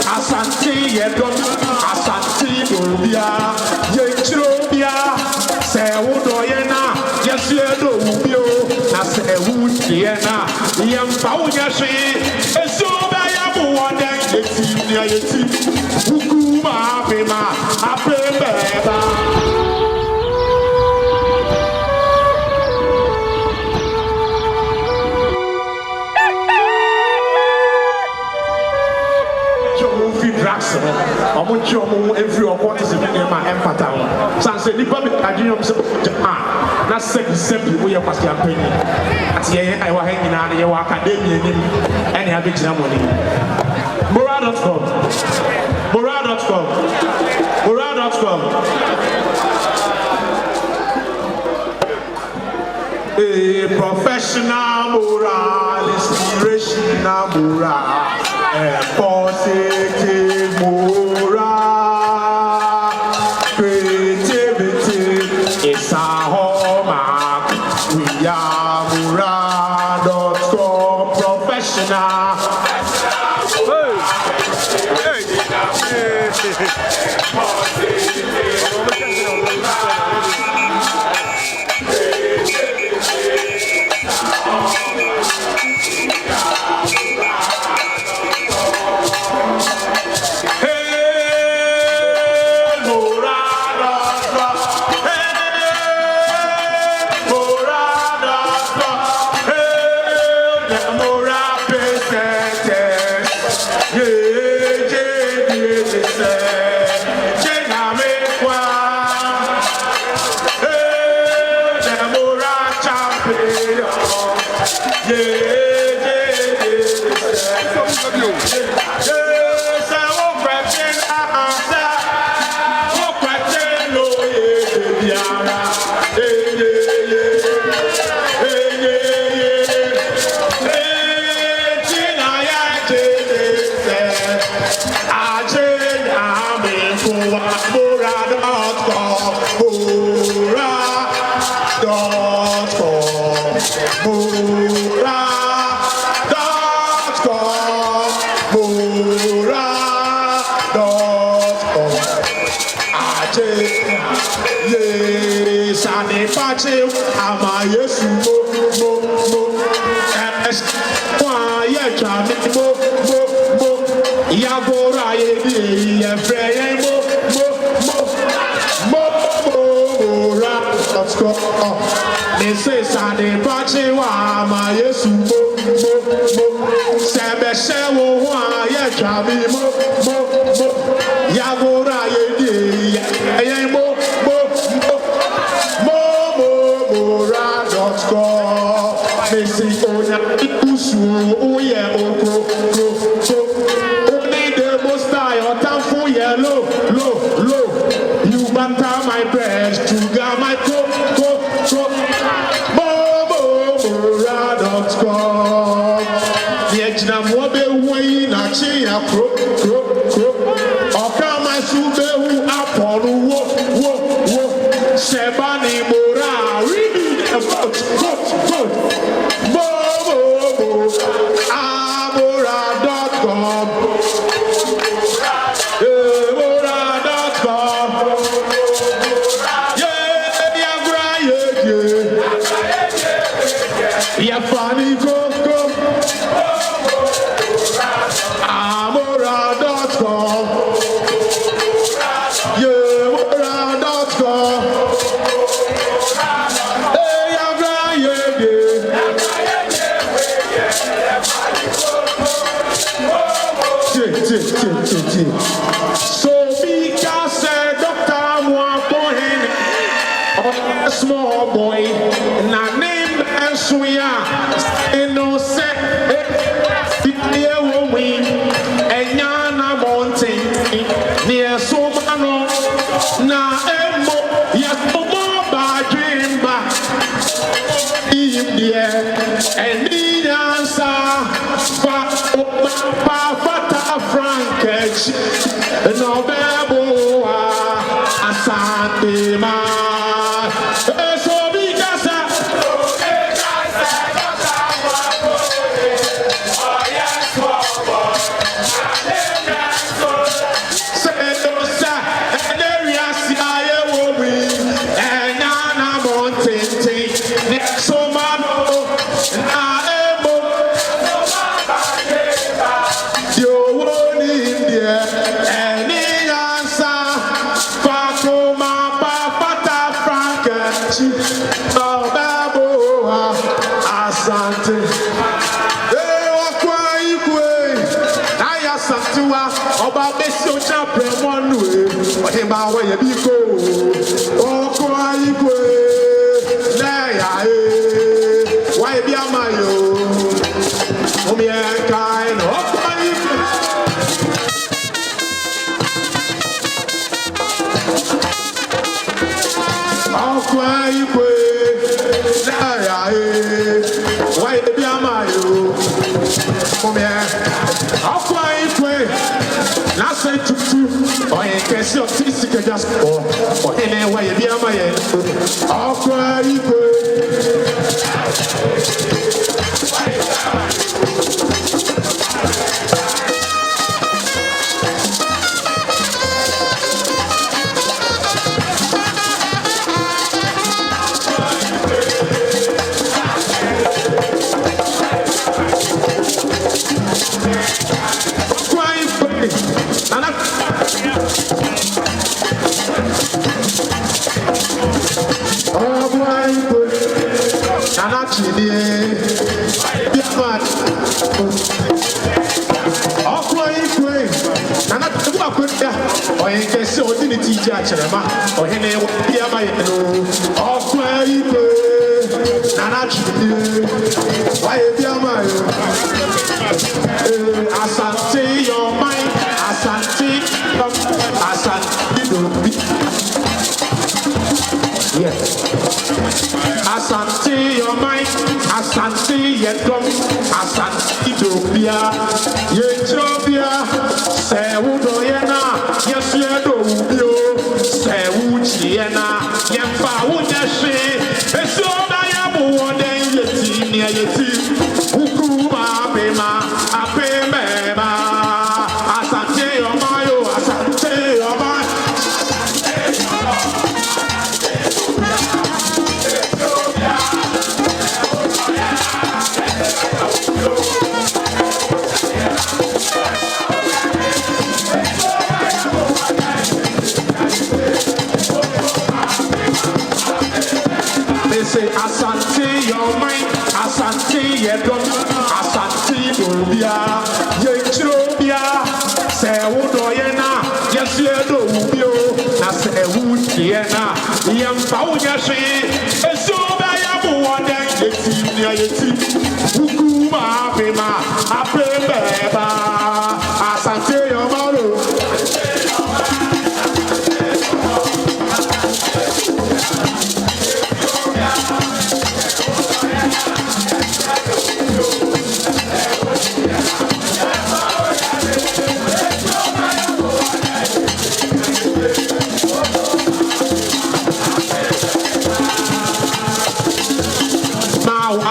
Asante yedon, Asante obia, yechirobia, se udoyena, yesiedo ubio, na se ewudiena, yemfa unyashi, esoba yabu woden yetim, ukuma apema, apebeba. Every what is in my empathy. Sans any public adjunct Japan. Not second we are passing opinion. At the end, I was hanging out in your academy and have examining. Moraldotcom. A professional moral, inspirational moral, positive moral, creativity is our hallmark. We are Moraldotcom professional. So because Dr. Amoakohene, a small boy, and I named and swear, innocent, near wing, and Yana Mountain, near Somano, na Emo, yes, more by dream back, and Nyansapo no bebo Asante ma so because oh yes Oba besi o champion one way. Ohima we ye biko. Oko ayikwe. Na ya why be amayo? Omi enkai no oko ayikwe. Oko ayikwe. Na ya why be amayo? Omi oko ayikwe. Na say tutu. Oye kesi o tisi ke just o ene why be amayo? Oko ayikwe. Asante your mind, Asante, Asante don't be. Yes. Asante your mind, Asante your drum, Asante don't be. Yetobia, say udo yena, yes ye do ubio, say uchi yena, yemfa unyashi, eso na yabu wode yeti ni yeti, ukuma bema, apemeba, Asante your mind, Asante your mind. Say Asante your mind, Asante your drum, Asante dobia, Yetrobia, say udo yena, yes ye do ubio, na say uchi yena, yemfa unyashi, esoba yabu wode yeti, ukuma bema, apembeba, Asante your malo.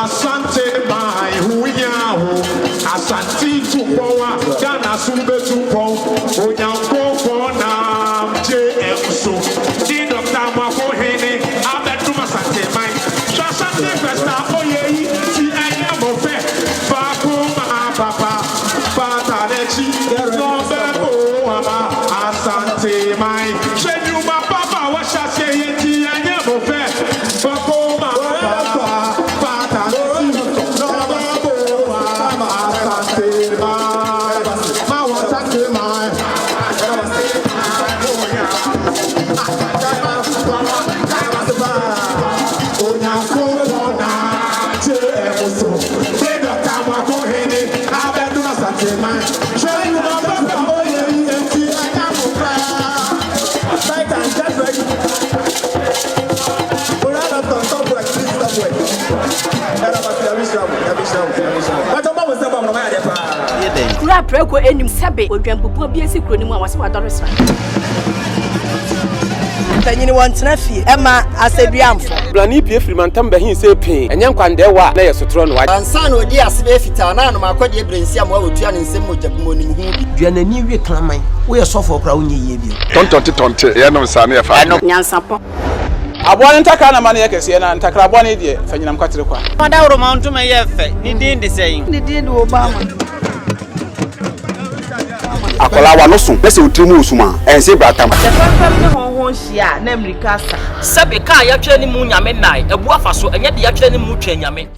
Asante my huyahu, Asante tupoa, Ghana sube tupo, Onyanko kona JMSO, di Dr. Amoakohene, Abeduma Asante my, Asante Festa oye, si ayamofe, Fakuma papa, Fatanechi, Nobebo ama, Asante my, Shenyuma papa, Washase yeti ayamofe, Fakuma papa. Kura preko enim sebe odwampopo bi esi kro ni mu awase wadore sra. Tanyini wantena fie ema aseduamfo. Blani pie frimantam bahin se pin enye nkwande wa na yesotro no wa. Ansa na odi asebe fita na no makode ebrensi am wa otua ne nsem mojabmo ni mu hu bi. Duanani wie klaman wo ye sofo kra wonye yie bi. Tontonte ye no nsa na ye fa. Nyansapo. Abone ntakra na mane yekese na ntakra abone de fanyinam kwatere kwa. Mada woro mantum ye fe ni din de seyin. Ni din do Obama. Akola wa no so pese otrimu osuma ense bratam. Se fanfam ne honhon hia na America sa. Sabe ka ya twa ni mu nyame nai ebu afa so enye de ya twa ni mu twa nyame.